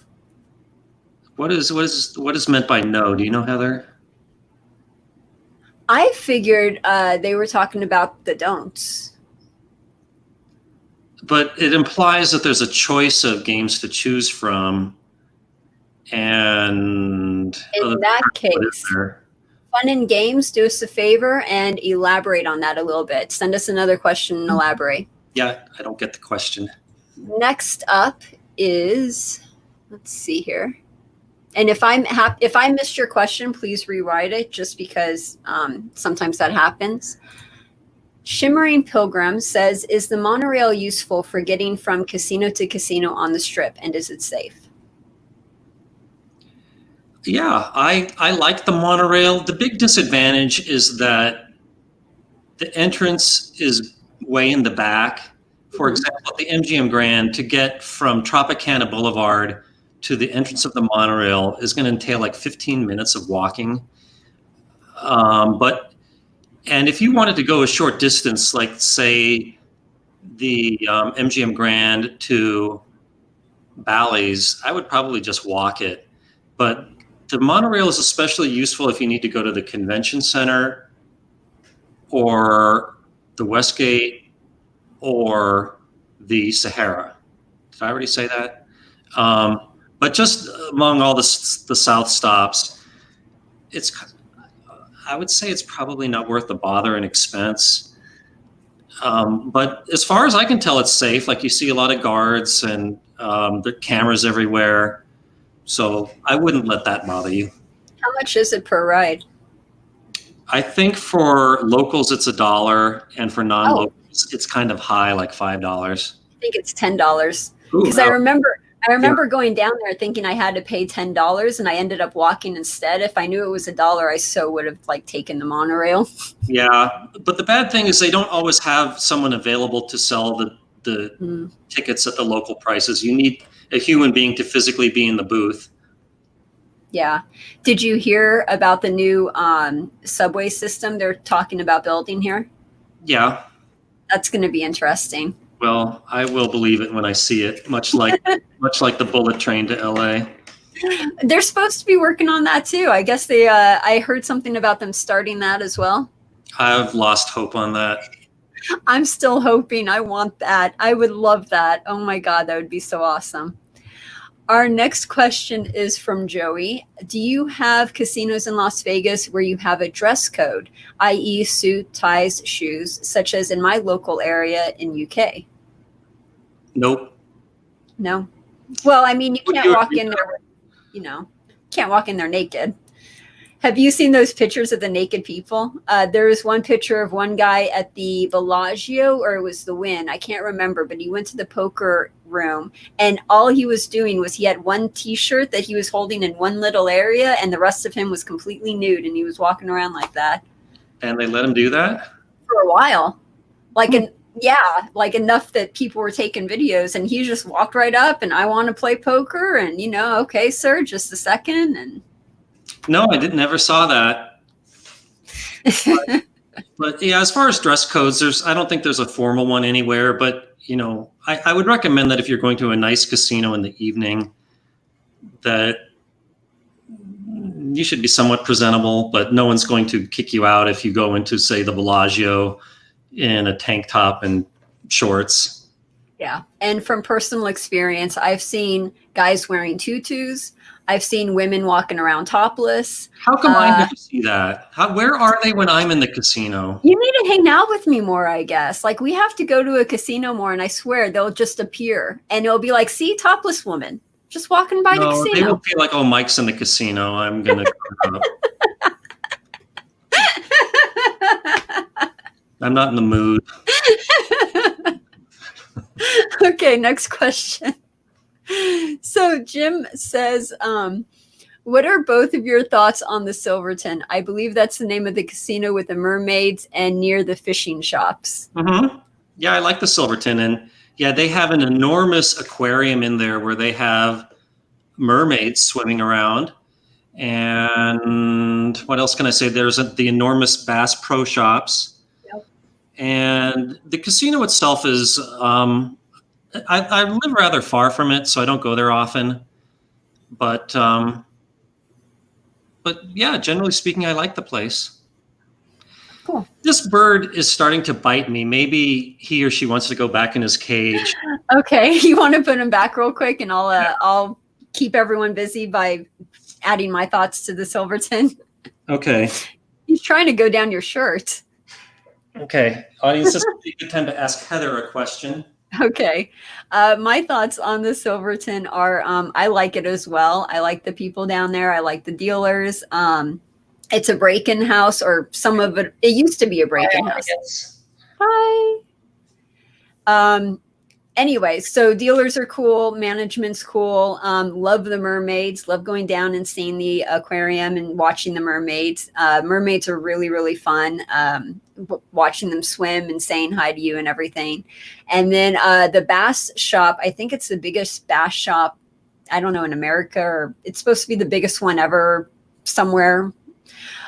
What is meant by no? Do you know, Heather? I figured they were talking about the don'ts. But it implies that there's a choice of games to choose from. And in that case, fun and games, do us a favor and elaborate on that a little bit. Send us another question and elaborate. Yeah, I don't get the question. Next up is, let's see here. And if I missed your question, please rewrite it, just because sometimes that happens. Shimmering Pilgrim says, is the monorail useful for getting from casino to casino on the Strip, and is it safe? Yeah, I like the monorail. The big disadvantage is that the entrance is way in the back. For example, at the MGM Grand, to get from Tropicana Boulevard to the entrance of the monorail is going to entail like 15 minutes of walking. And if you wanted to go a short distance, like say the MGM Grand to Bally's, I would probably just walk it. But the monorail is especially useful if you need to go to the convention center or the Westgate or the Sahara. Did I already say that? But just among all the South stops, I would say it's probably not worth the bother and expense. But as far as I can tell, it's safe. Like, you see a lot of guards and there are cameras everywhere. So I wouldn't let that bother you. How much is it per ride? I think for locals it's $1, and for non-locals it's kind of high, like $5. I think it's $10. Because I remember going down there thinking I had to pay $10, and I ended up walking instead. If I knew it was $1, I so would have taken the monorail. Yeah, but the bad thing is they don't always have someone available to sell the tickets at the local prices. You need a human being to physically be in the booth. Yeah. Did you hear about the new subway system they're talking about building here? Yeah. That's going to be interesting. Well, I will believe it when I see it, much like the bullet train to LA. They're supposed to be working on that too. I guess they I heard something about them starting that as well. I've lost hope on that. I'm still hoping. I want that. I would love that. Oh my God, that would be so awesome. Our next question is from Joey. Do you have casinos in Las Vegas where you have a dress code, i.e. suit, ties, shoes, such as in my local area in UK? Nope. No. Well, I mean, you can't walk in there, can't walk in there naked. Have you seen those pictures of the naked people? There was one picture of one guy at the Bellagio, or it was the Wynn. I can't remember, but he went to the poker room, and all he was doing was he had one T-shirt that he was holding in one little area, and the rest of him was completely nude, and he was walking around like that. And they let him do that? For a while. Like like enough that people were taking videos, and he just walked right up, and I want to play poker, and okay, sir, just a second, and no, I never saw that. But yeah, as far as dress codes, I don't think there's a formal one anywhere, but I would recommend that if you're going to a nice casino in the evening, that you should be somewhat presentable, but no one's going to kick you out if you go into, say, the Bellagio in a tank top and shorts. Yeah. And from personal experience, I've seen guys wearing tutus. I've seen women walking around topless. How come I never see that? Where are they when I'm in the casino? You need to hang out with me more, I guess. Like, we have to go to a casino more, and I swear they'll just appear, and it'll be like, see, topless woman just walking by the casino. They will feel like, oh, Mike's in the casino. I'm going to come up. I'm not in the mood. Okay, next question. So Jim says, what are both of your thoughts on the Silverton? I believe that's the name of the casino with the mermaids and near the fishing shops. Mm-hmm. Yeah, I like the Silverton. And yeah, they have an enormous aquarium in there where they have mermaids swimming around. And what else can I say? There's the enormous Bass Pro Shops. And the casino itself is, I live rather far from it, so I don't go there often. But yeah, generally speaking, I like the place. Cool. This bird is starting to bite me. Maybe he or she wants to go back in his cage. Okay, you want to put him back real quick, and I'll keep everyone busy by adding my thoughts to the Silverton. Okay. He's trying to go down your shirt. Okay, audience, this would be a good time to ask Heather a question. Okay. My thoughts on the Silverton are, I like it as well. I like the people down there. I like the dealers. It's a break-in house, or some of it. It used to be a break-in house. Hi. Anyway, so dealers are cool. Management's cool. Love the mermaids. Love going down and seeing the aquarium and watching the mermaids. Mermaids are really, really fun. Watching them swim and saying hi to you and everything. And then the bass shop, I think it's the biggest bass shop, I don't know, in America, or it's supposed to be the biggest one ever somewhere.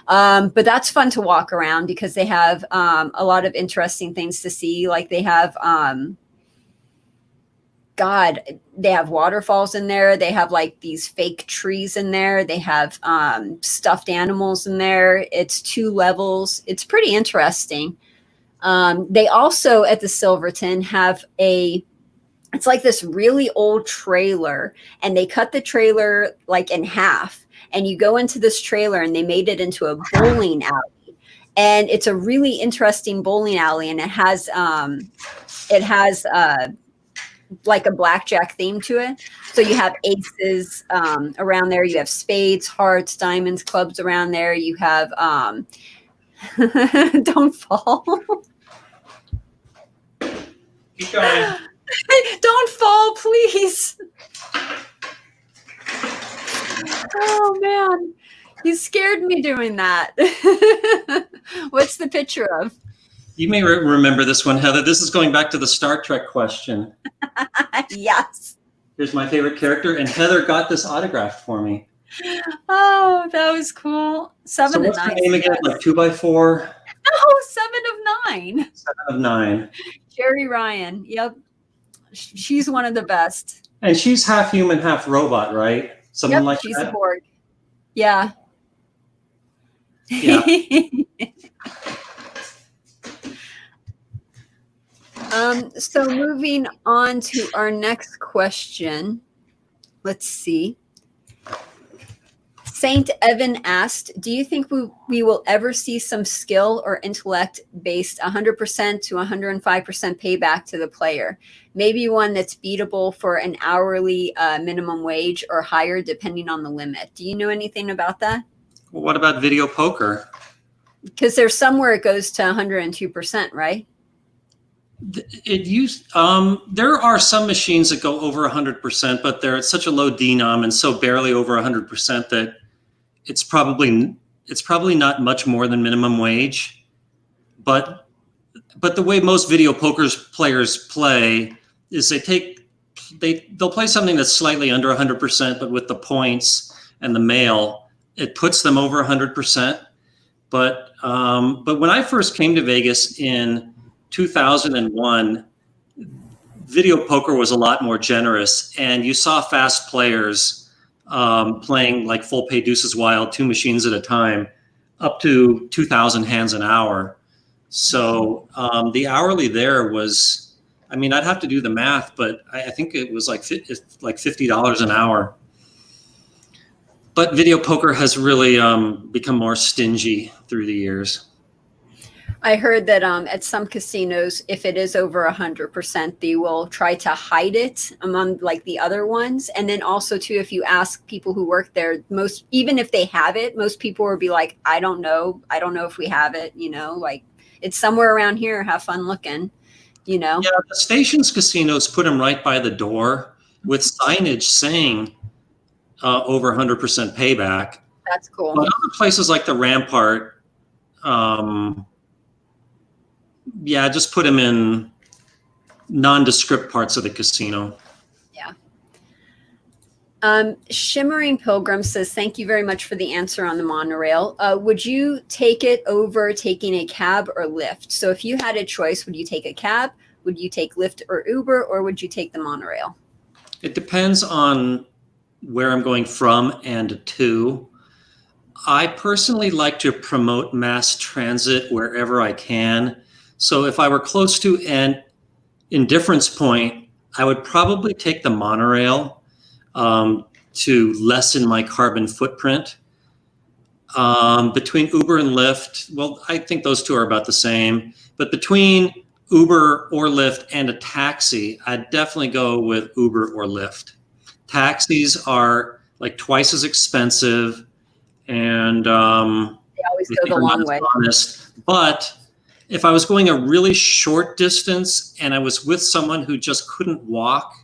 But that's fun to walk around because they have a lot of interesting things to see. Like they have they have waterfalls in there. They have like these fake trees in there. They have stuffed animals in there. It's 2 levels. It's pretty interesting. They also at the Silverton have it's like this really old trailer, and they cut the trailer like in half, and you go into this trailer, and they made it into a bowling alley. And it's a really interesting bowling alley, and it has like a blackjack theme to it. So you have aces around there. You have spades, hearts, diamonds, clubs around there. You have don't fall. Keep going. Don't fall, please. Oh man, you scared me doing that. What's the picture of? You may remember this one, Heather. This is going back to the Star Trek question. Yes. Here's my favorite character, and Heather got this autographed for me. Oh, that was cool. 7 of 9. What's her name again? Like 2x4? No, 7 of 9. 7 of 9. Jerry Ryan. Yep. She's one of the best. And she's half human, half robot, right? Something like she's that. a Borg. Yeah. Yeah. So moving on to our next question. Let's see. Saint Evan asked, do you think we will ever see some skill or intellect based 100% to 105% payback to the player? Maybe one that's beatable for an hourly minimum wage or higher depending on the limit. Do you know anything about that? Well, what about video poker? Because there's somewhere it goes to 102%, right? There are some machines that go over 100%, but they're at such a low denom and so barely over 100% that it's probably not much more than minimum wage. But the way most video poker players play is they'll play something that's slightly under 100%, but with the points and the mail, it puts them over 100%. But when I first came to Vegas in 2001, video poker was a lot more generous, and you saw fast players playing like full pay deuces wild, 2 machines at a time, up to 2,000 hands an hour. So the hourly there was, I mean, I'd have to do the math, but I think it was like $50 an hour. But video poker has really become more stingy through the years. I heard that at some casinos, if it is over 100%, they will try to hide it among like the other ones. And then also too, if you ask people who work there, even if they have it, most people will be like, I don't know if we have it, like it's somewhere around here. Have fun looking, Yeah, the Stations casinos put them right by the door with signage saying over 100% payback. That's cool. But other places like the Rampart, just put them in nondescript parts of the casino. Yeah. Shimmering Pilgrim says, thank you very much for the answer on the monorail. Would you take it over taking a cab or Lyft? So if you had a choice, would you take a cab? Would you take Lyft or Uber, or would you take the monorail? It depends on where I'm going from and to. I personally like to promote mass transit wherever I can. So if I were close to an indifference point, I would probably take the monorail to lessen my carbon footprint. Between Uber and Lyft, well, I think those two are about the same. But between Uber or Lyft and a taxi, I'd definitely go with Uber or Lyft. Taxis are like twice as expensive, and they always go the long way. Honest. But if I was going a really short distance and I was with someone who just couldn't walk,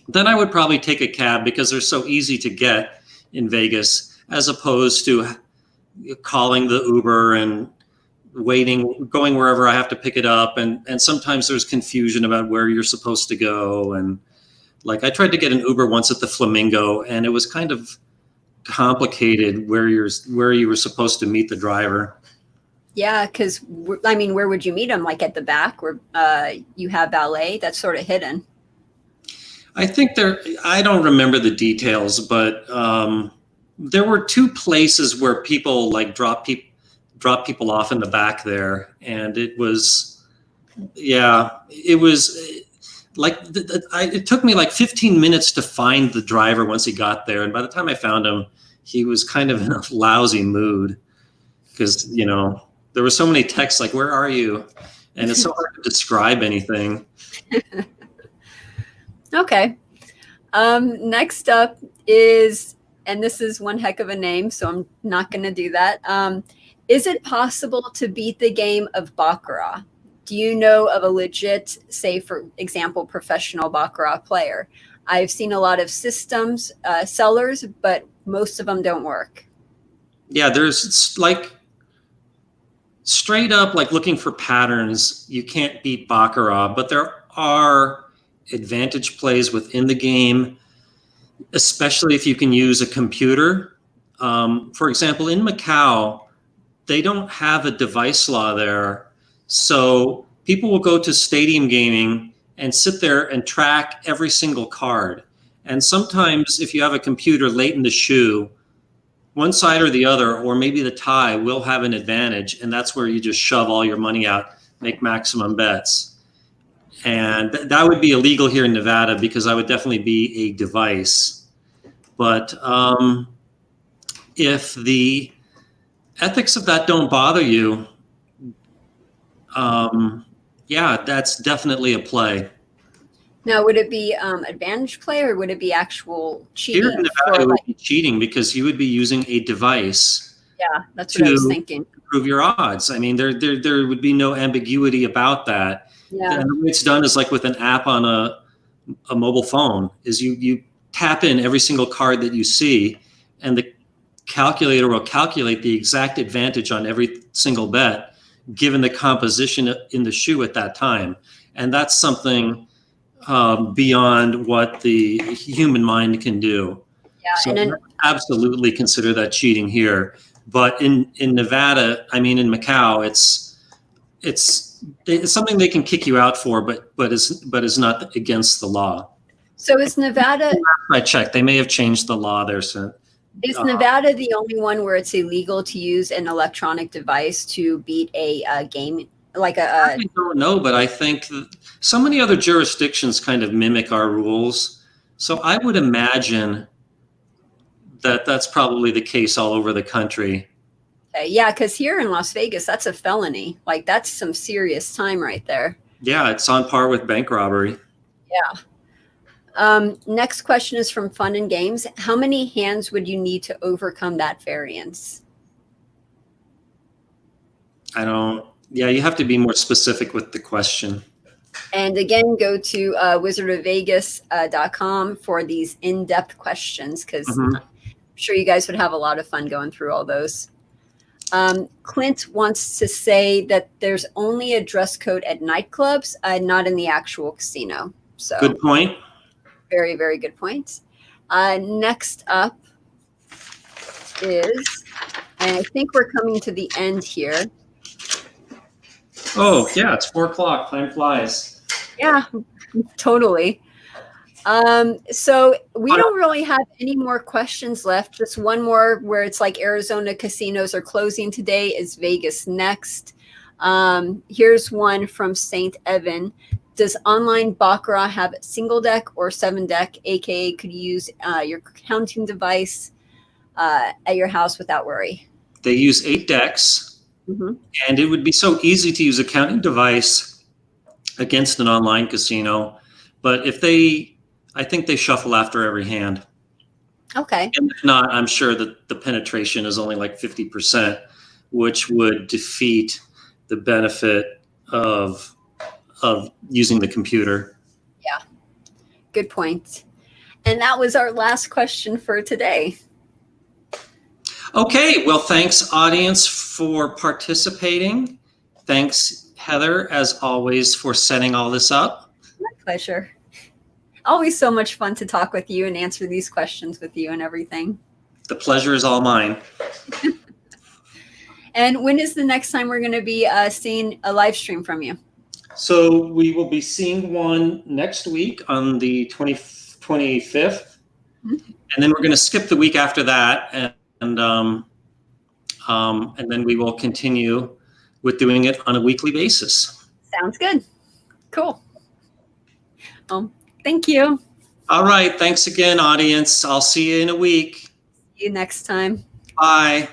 then I would probably take a cab because they're so easy to get in Vegas, as opposed to calling the Uber and going wherever I have to pick it up. And sometimes there's confusion about where you're supposed to go. And like I tried to get an Uber once at the Flamingo, and it was kind of complicated where you were supposed to meet the driver. Yeah, because I mean, where would you meet him? Like at the back where you have valet? That's sort of hidden. I think I don't remember the details, but there were 2 places where people like drop people off in the back there, and it was like it took me like 15 minutes to find the driver once he got there, and by the time I found him, he was kind of in a lousy mood because there were so many texts like, where are you? And it's so hard to describe anything. Okay. Next up is, and this is one heck of a name, so I'm not going to do that. Is it possible to beat the game of Baccarat? Do you know of a legit, say, for example, professional Baccarat player? I've seen a lot of systems sellers, but most of them don't work. Yeah, there's like straight up like looking for patterns. You can't beat Baccarat, but there are advantage plays within the game, especially if you can use a computer. For example, in Macau, they don't have a device law there. So people will go to stadium gaming and sit there and track every single card. And sometimes if you have a computer late in the shoe, one side or the other, or maybe the tie, will have an advantage. And that's where you just shove all your money out, make maximum bets. And that would be illegal here in Nevada because I would definitely be a device. But if the ethics of that don't bother you, that's definitely a play. Now, would it be advantage play or would it be actual cheating? Here in Nevada, it would be cheating because you would be using a device. Yeah, that's what I was thinking. Improve your odds. I mean, there would be no ambiguity about that. Yeah. And the way it's done is like with an app on a mobile phone. Is you tap in every single card that you see, and the calculator will calculate the exact advantage on every single bet, given the composition in the shoe at that time. And that's something beyond what the human mind can do. Yeah, so I absolutely consider that cheating here. But in Nevada, I mean in Macau, it's something they can kick you out for, but is not against the law. So is Nevada? I checked. They may have changed the law there. So is Nevada the only one where it's illegal to use an electronic device to beat a game? I don't know, but I think so many other jurisdictions kind of mimic our rules. So I would imagine that that's probably the case all over the country. Okay, yeah, because here in Las Vegas, that's a felony. Like, that's some serious time right there. Yeah, it's on par with bank robbery. Yeah. Next question is from Fun and Games. How many hands would you need to overcome that variance? Yeah, you have to be more specific with the question. And again, go to wizardofvegas.com for these in-depth questions, because I'm sure you guys would have a lot of fun going through all those. Clint wants to say that there's only a dress code at nightclubs, not in the actual casino. So good point. Very, very good point. Next up is, and I think we're coming to the end here. Oh, yeah, it's 4 o'clock. Time flies. Yeah, totally. So we don't really have any more questions left. Just one more where it's like Arizona casinos are closing today. Is Vegas next? Here's one from St. Evan. Does online Baccarat have single deck or 7 deck? AKA, could you use your counting device at your house without worry? They use 8 decks. And it would be so easy to use a counting device against an online casino. But I think they shuffle after every hand. Okay. And if not, I'm sure that the penetration is only like 50%, which would defeat the benefit of using the computer. Yeah. Good point. And that was our last question for today. Okay, well, thanks, audience, for participating. Thanks, Heather, as always, for setting all this up. My pleasure. Always so much fun to talk with you and answer these questions with you and everything. The pleasure is all mine. And when is the next time we're going to be seeing a live stream from you? So we will be seeing one next week on the 25th. And then we're going to skip the week after that. And then we will continue with doing it on a weekly basis. Sounds good. Cool. Thank you. All right. Thanks again, audience. I'll see you in a week. See you next time. Bye.